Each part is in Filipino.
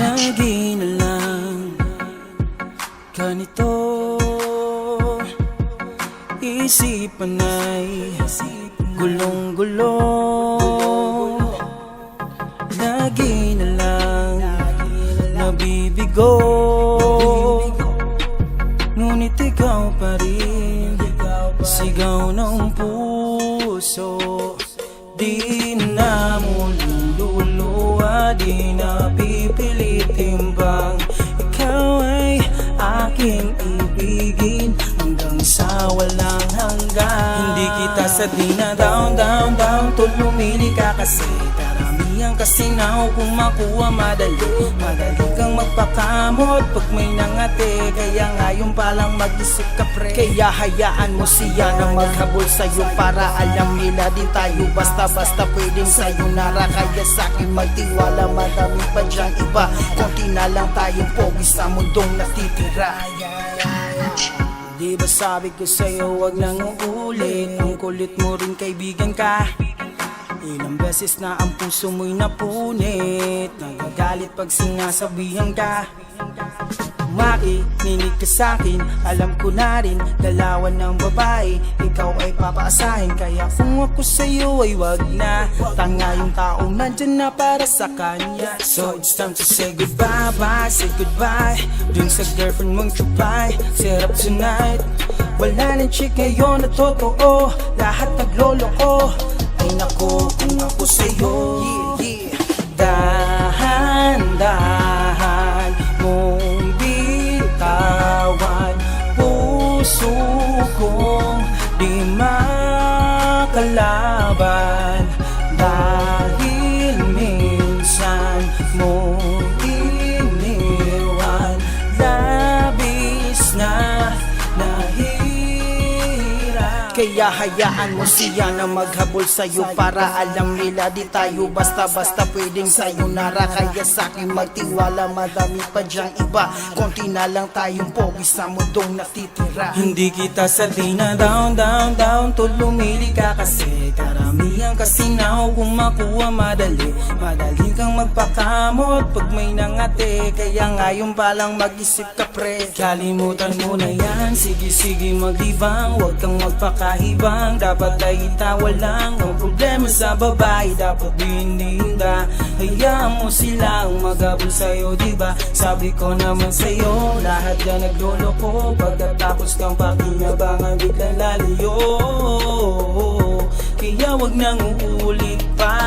Lagi na lang ganito, isipan ay gulong-gulo. Lagi na lang nabibigo, ngunit ikaw pa rin, sigaw ng puso. Di na muling luluwa, di na pipilitin bang ikaw ay aking ibigin hanggang sa walang hanggan. Hindi kita sa di na down, down, down, tulumili ka kasi karamihan kasi na kung makuha madali. Madali kang magpakamot pag may nangate, kaya ngayon palang mag-isip ka pre. Kaya hayaan mo siya na maghabol sa'yo para alam nila din tayo basta-basta pwedeng sayonara. Kaya sa'kin magtiwala, madami pa dyang iba, konti na lang tayong pogi sa mundong natitira. Di ba sabi ko sa'yo wag nang uulit, ang kulit mo rin kaibigan ka. Ilang beses na ang puso mo'y napunit, nagagalit pag sinasabihan ka. Makinig ka sa'kin, alam ko na rin dalawan ng babae, ikaw ay papaasahin. Kaya kung ako sa'yo ay wag na, tanga yung taong nandyan na para sa kanya. So it's time to say goodbye, bye, say goodbye dun sa girlfriend mong chupay. Sarap tonight, wala nang chick ngayon na totoo, lahat naglolo ko. Ay nako, kung ako sa'yo, yeah, yeah. Dahan-dahan mong bitawan, puso kong di makalaban. Dahil minsan mong iniwan, labis na nahirap. Kaya hayaan mo siya na maghabol sa'yo para alam nila di tayo basta-basta pwedeng sayonara. Kaya sa'kin magtiwala, madami pa dyang iba, konti na lang tayong pogi sa mundong natitira. Hindi kita sa di na down, down, down, tulumili ka kasi karamihan kasi na kung makuha madali. Madali kang magpakamot pag may nangate, kaya ngayon palang mag-isip ka pre. Kalimutan mo na yan, sige-sige maglibang, wag kang magpakahibang. Dapat ay itawa lang ang problema sa babae, dapat dininda. Hayaan mo silang maghabol sa'yo, diba? Sabi ko naman sa'yo, lahat yan naglolo ko, pagkatapos kang pakinabangan biglang lalayo. Kaya wag nang uulit pa,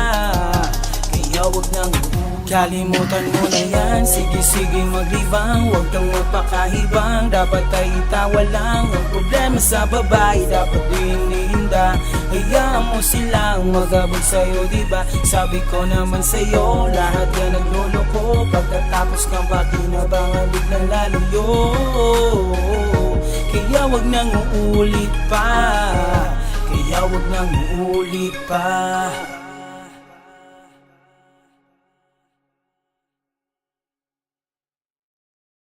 kaya wag nang uulit. Kalimutan mo na yan, sige-sige maglibang, wag kang magpakahibang. Dapat ay itawa lang ang problema sa babae, dapat dininda. Hayaan mo silang maghabol sa'yo, diba? Sabi ko naman sa'yo, lahat yan naglolo ko, pagkatapos kang pakinabangan biglang lalayo. Kaya wag nang uulit pa, kaya wag nang uulit pa.